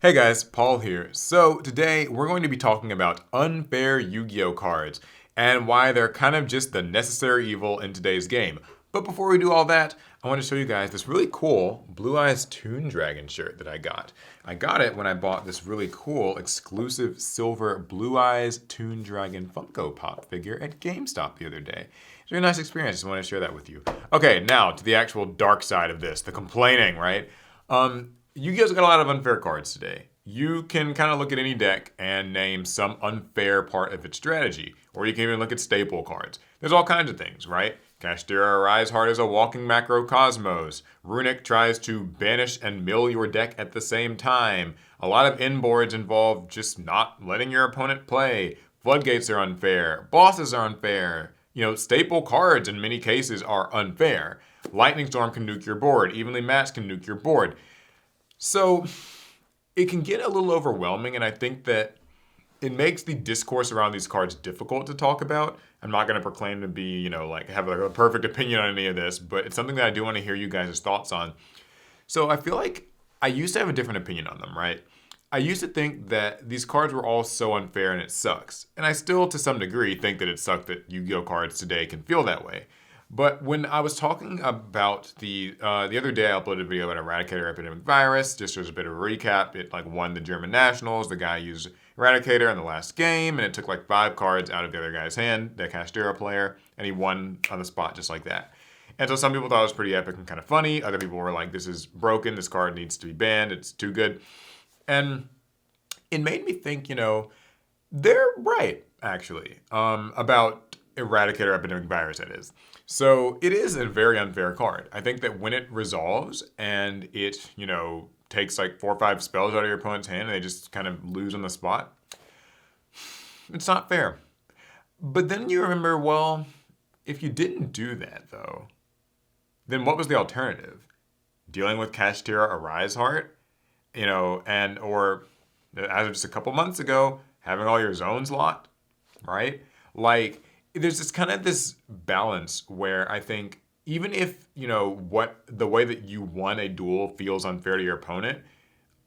Hey guys, Paul here. So today we're going to be talking about unfair Yu-Gi-Oh cards and why they're kind of just the necessary evil in today's game. But before we do all that, I want to show you guys this really cool Blue Eyes Toon Dragon shirt that I got. I got it when I bought this really cool exclusive silver Blue Eyes Toon Dragon Funko Pop figure at GameStop the other day. It's a really nice experience. Just want to share that with you. Okay, now to the actual dark side of this, the complaining, right? Yu-Gi-Oh's got a lot of unfair cards today. You can kind of look at any deck and name some unfair part of its strategy, or you can even look at staple cards. There's all kinds of things, right? Kashtira Rise Heart is a walking macrocosmos. Rune tries to banish and mill your deck at the same time. A lot of inboards involve just not letting your opponent play. Floodgates are unfair. Bosses are unfair. Staple cards in many cases are unfair. Lightning Storm can nuke your board. Evenly Matched can nuke your board. So it can get a little overwhelming, and I think that it makes the discourse around these cards difficult to talk about. I'm not going to proclaim to be, have a perfect opinion on any of this, but it's something that I do want to hear you guys' thoughts on. So I feel like I used to have a different opinion on them, right? I used to think that these cards were all so unfair and it sucks. And I still, to some degree, think that it sucks that Yu-Gi-Oh cards today can feel that way. But when I was talking about the other day, I uploaded a video about Eradicator Epidemic Virus. Just as a bit of a recap, it won the German Nationals. The guy used Eradicator in the last game, and it took 5 cards out of the other guy's hand, the Kashtira player, and he won on the spot just like that. And so some people thought it was pretty epic and kind of funny. Other people were like, this is broken. This card needs to be banned. It's too good. And it made me think, they're right, actually, about Eradicator Epidemic Virus, that is. So it is a very unfair card. I think that when it resolves and it, takes 4 or 5 spells out of your opponent's hand and they just kind of lose on the spot, it's not fair. But then you remember, well, if you didn't do that, though, then what was the alternative? Dealing with Kashtira Arise Heart? Or as of just a couple months ago, having all your zones locked, right? There's this balance where I think even if, the way that you won a duel feels unfair to your opponent,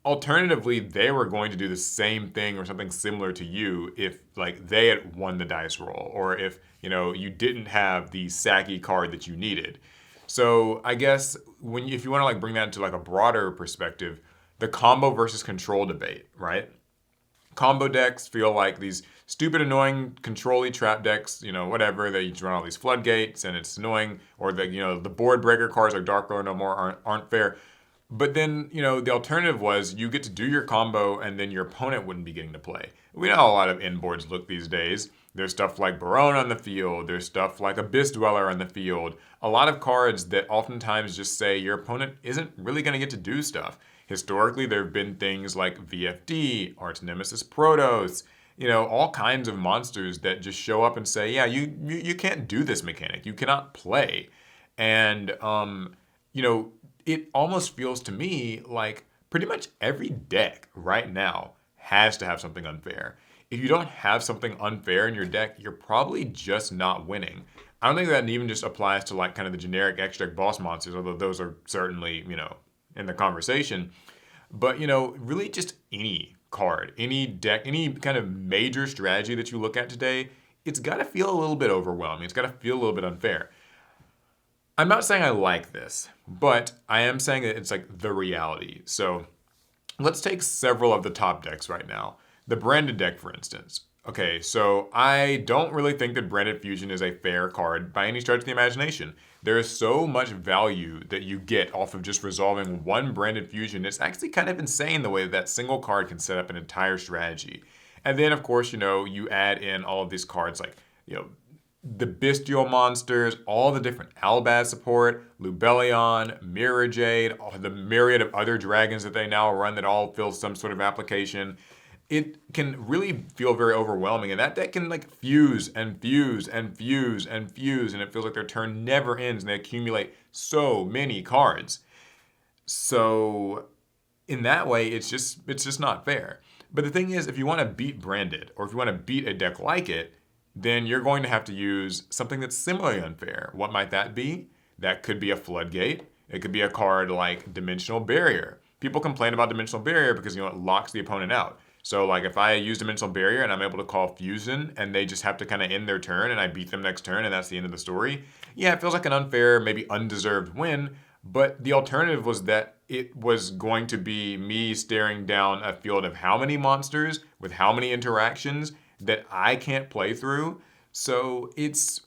alternatively, they were going to do the same thing or something similar to you if they had won the dice roll, or if, you didn't have the sacky card that you needed. So I guess if you want to bring that into a broader perspective, the combo versus control debate, right? Combo decks feel like these stupid, annoying, control-y trap decks, whatever, that you run all these floodgates and it's annoying, or the board breaker cards like Dark Lord No More aren't fair. But then, the alternative was you get to do your combo and then your opponent wouldn't be getting to play. We know how a lot of inboards look these days. There's stuff like Barone on the field. There's stuff like Abyss Dweller on the field. A lot of cards that oftentimes just say your opponent isn't really going to get to do stuff. Historically, there have been things like VFD, Arch Nemesis Protoss, all kinds of monsters that just show up and say, yeah, you can't do this mechanic. You cannot play. And, it almost feels to me like pretty much every deck right now has to have something unfair. If you don't have something unfair in your deck, you're probably just not winning. I don't think that even just applies to kind of the generic X-Deck boss monsters, although those are certainly, in the conversation. But, really just any card, any deck, any kind of major strategy that you look at today, it's got to feel a little bit overwhelming. It's got to feel a little bit unfair. I'm not saying I like this, but I am saying that it's the reality. So let's take several of the top decks right now. The Branded deck, for instance. Okay, so I don't really think that Branded Fusion is a fair card by any stretch of the imagination. There is so much value that you get off of just resolving one Branded Fusion. It's actually kind of insane the way that single card can set up an entire strategy. And then, of course, you add in all of these cards the bestial monsters, all the different Albaz support, Lubellion, Mirror Jade, the myriad of other dragons that they now run that all fill some sort of application. It can really feel very overwhelming, and that deck can fuse and fuse and fuse and fuse, and it feels like their turn never ends, and they accumulate so many cards. So in that way, it's just not fair. But the thing is, if you want to beat Branded, or if you want to beat a deck like it, then you're going to have to use something that's similarly unfair. What might that be? That could be a Floodgate. It could be a card like Dimensional Barrier. people complain about Dimensional Barrier because, it locks the opponent out. So, like, if I use Dimensional Barrier and I'm able to call Fusion and they just have to kind of end their turn and I beat them next turn and that's the end of the story, yeah, it feels like an unfair, maybe undeserved win. But the alternative was that it was going to be me staring down a field of how many monsters with how many interactions that I can't play through. So it's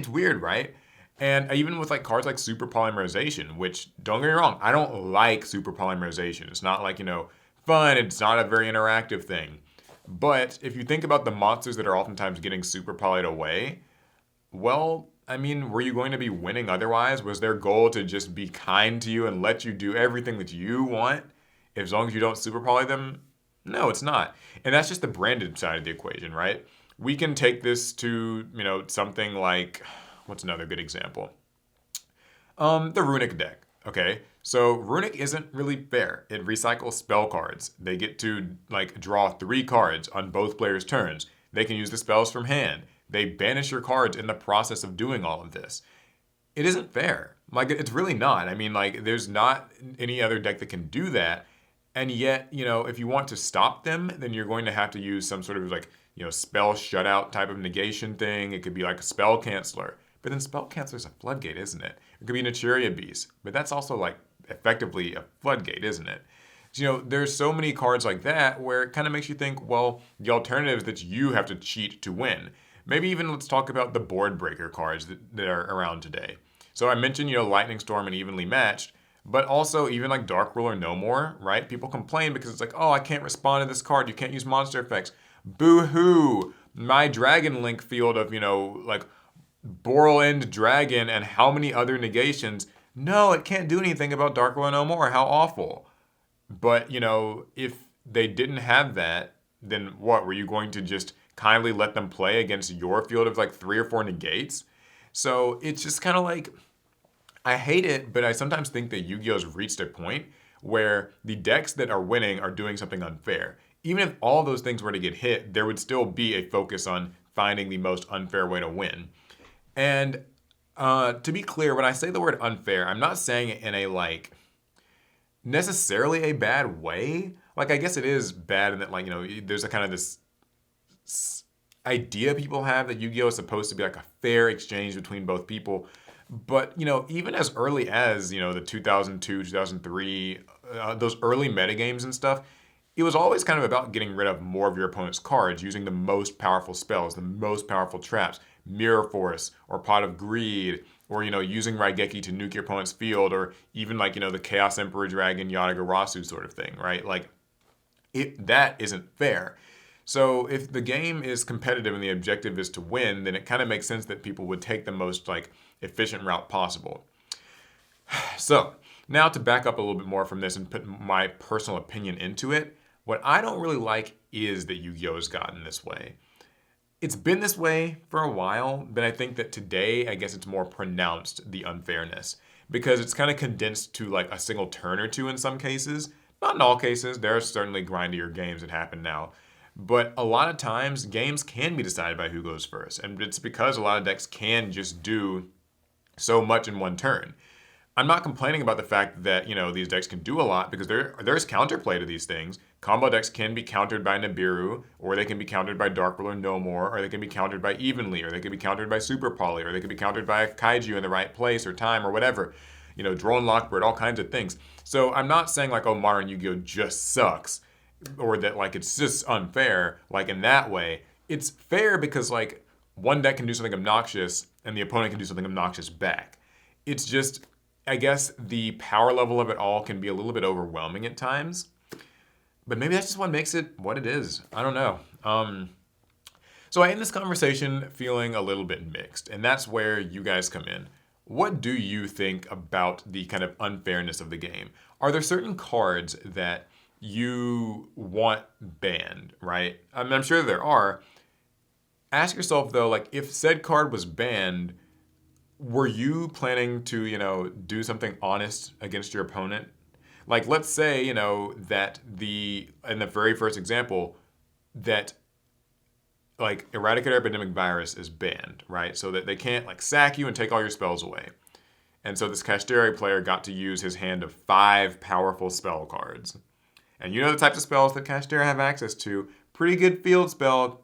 weird, right? And even with like cards like Super Polymerization, which don't get me wrong, I don't like Super Polymerization. It's not like, fun. It's not a very interactive thing. But if you think about the monsters that are oftentimes getting super polyed away, well, I mean, were you going to be winning otherwise? Was their goal to just be kind to you and let you do everything that you want as long as you don't super poly them? No, it's not. And that's just the branded side of the equation, right? We can take this to, something like, what's another good example? The Runic deck, okay? So Runic isn't really fair. It recycles spell cards. They get to, draw 3 cards on both players' turns. They can use the spells from hand. They banish your cards in the process of doing all of this. It isn't fair. It's really not. I mean, there's not any other deck that can do that. And yet, if you want to stop them, then you're going to have to use some sort of spell shutout type of negation thing. It could be like a spell canceller. But then spell canceller's a floodgate, isn't it? It could be an Aturia Beast. But that's also effectively a floodgate, isn't it? There's so many cards like that where it kind of makes you think, well, the alternative is that you have to cheat to win. Maybe even let's talk about the board breaker cards that are around today. So I mentioned, Lightning Storm and Evenly Matched, but also even like Dark Ruler No More, right? People complain because it's like, oh, I can't respond to this card. You can't use monster effects. Boo-hoo! My Dragon Link field of, Boral End Dragon and how many other negations. No, it can't do anything about Dark Ruler No More. How awful. But, if they didn't have that, then what? Were you going to just kindly let them play against your field of 3 or 4 negates? So it's just kind of I hate it, but I sometimes think that Yu-Gi-Oh's reached a point where the decks that are winning are doing something unfair. Even if all those things were to get hit, there would still be a focus on finding the most unfair way to win. And to be clear, when I say the word unfair, I'm not saying it in a necessarily a bad way. I guess it is bad in that there's a kind of this idea people have that Yu-Gi-Oh is supposed to be a fair exchange between both people. But, even as early as, the 2002, 2003, those early metagames and stuff, it was always kind of about getting rid of more of your opponent's cards, using the most powerful spells, the most powerful traps, Mirror Force, or Pot of Greed, or, using Raigeki to nuke your opponent's field, or even the Chaos Emperor Dragon Yatagarasu sort of thing, right? That isn't fair. So if the game is competitive and the objective is to win, then it kind of makes sense that people would take the most efficient route possible. So now to back up a little bit more from this and put my personal opinion into it, what I don't really like is that Yu-Gi-Oh has gotten this way. It's been this way for a while, but I think that today, I guess it's more pronounced, the unfairness, because it's kind of condensed to a single turn or two in some cases. Not in all cases. There are certainly grindier games that happen now. But a lot of times, games can be decided by who goes first. And it's because a lot of decks can just do so much in one turn. I'm not complaining about the fact that, these decks can do a lot because there's counterplay to these things. Combo decks can be countered by Nibiru, or they can be countered by Dark Ruler No More, or they can be countered by Evenly, or they can be countered by Super Poly, or they can be countered by a Kaiju in the right place or time or whatever. Drone Lockbird, all kinds of things. So I'm not saying oh, Modern Yu-Gi-Oh just sucks, or that it's just unfair, in that way. It's fair because one deck can do something obnoxious and the opponent can do something obnoxious back. It's just, I guess the power level of it all can be a little bit overwhelming at times. But maybe that's just what makes it what it is. I don't know. So I end this conversation feeling a little bit mixed, and that's where you guys come in. What do you think about the kind of unfairness of the game? Are there certain cards that you want banned, right? I'm sure there are. Ask yourself though, if said card was banned, were you planning to, do something honest against your opponent? Let's say, that in the very first example, that Eradicator Epidemic Virus is banned, right? So that they can't sack you and take all your spells away. And so this Kashteri player got to use his hand of 5 powerful spell cards. And you know the types of spells that Kashteri have access to. Pretty good field spell,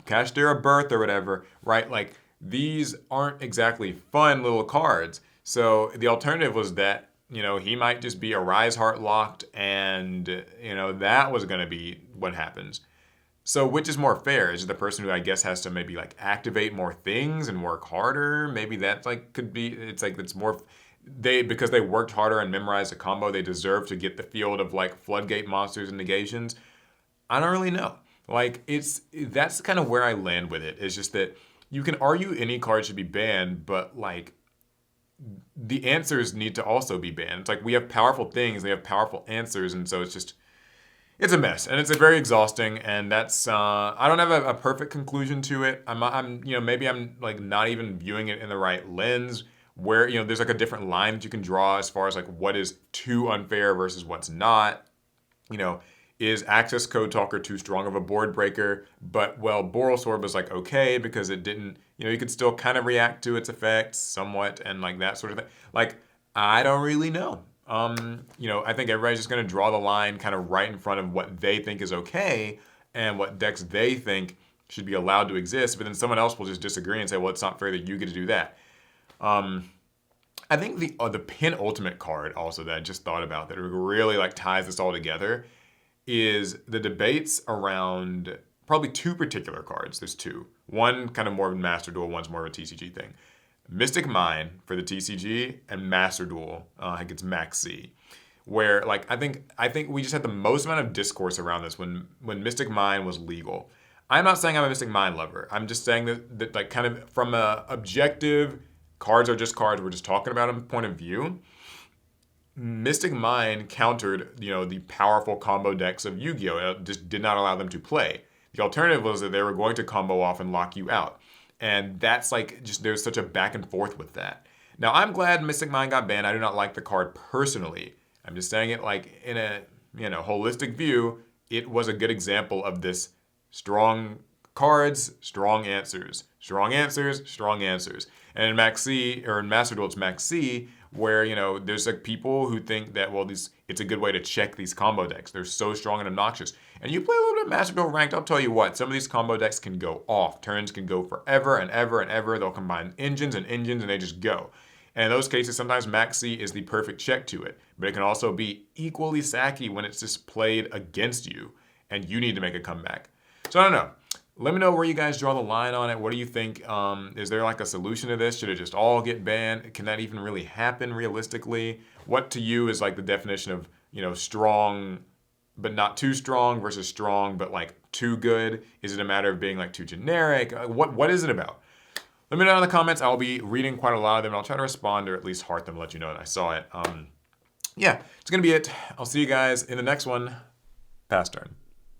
Kashteri Birth or whatever, right? Like, these aren't exactly fun little cards. So the alternative was that, he might just be a Rise Heart locked, and, that was going to be what happens. So which is more fair? Is it the person who I guess has to maybe like activate more things and work harder? Maybe that like could be, it's like it's more, because they worked harder and memorized a combo, they deserve to get the field of like floodgate monsters and negations. I don't really know. Like that's kind of where I land with it. It's just that you can argue any card should be banned, but like the answers need to also be banned. It's like we have powerful things, they have powerful answers, and so it's a mess, and it's a very exhausting, and that's I don't have a perfect conclusion to it. I'm maybe I'm like not even viewing it in the right lens, where there's like a different line that you can draw as far as like what is too unfair versus what's not. Is Access Code Talker too strong of a board breaker? But well, Boral Sword was like okay because it didn't, you could still kind of react to its effects somewhat and like that sort of thing. Like I don't really know. I think everybody's just going to draw the line kind of right in front of what they think is okay and what decks they think should be allowed to exist. But then someone else will just disagree and say, well, it's not fair that you get to do that. I think the penultimate card also that I just thought about that really like ties this all together is the debates around probably 2 particular cards. There's 2. One kind of more of a Master Duel, one's more of a TCG thing. Mystic Mine for the TCG and Master Duel, I think it's Max C, where like I think we just had the most amount of discourse around this when Mystic Mine was legal. I'm not saying I'm a Mystic Mine lover. I'm just saying that like kind of from a objective, cards are just cards. We're just talking about them point of view. Mystic Mine countered the powerful combo decks of Yu-Gi-Oh! It just did not allow them to play. The alternative was that they were going to combo off and lock you out. And that's like, just there's such a back and forth with that. Now, I'm glad Mystic Mine got banned. I do not like the card personally. I'm just saying it like in a, holistic view, it was a good example of this strong cards, strong answers. Strong answers, strong answers. And in Max C, or in Master Duel, it's Max C, where, there's like people who think that, well, it's a good way to check these combo decks. They're so strong and obnoxious. And you play a little bit of Master Duel ranked, I'll tell you what, some of these combo decks can go off. Turns can go forever and ever and ever. They'll combine engines and they just go. And in those cases, sometimes Max C is the perfect check to it. But it can also be equally sacky when it's just played against you and you need to make a comeback. So I don't know. Let me know where you guys draw the line on it. What do you think? Is there like a solution to this? Should it just all get banned? Can that even really happen realistically? What to you is like the definition of, strong but not too strong versus strong but like too good? Is it a matter of being like too generic? What is it about? Let me know in the comments. I'll be reading quite a lot of them. I'll try to respond or at least heart them, let you know that I saw it. Yeah, it's going to be it. I'll see you guys in the next one. Pass turn.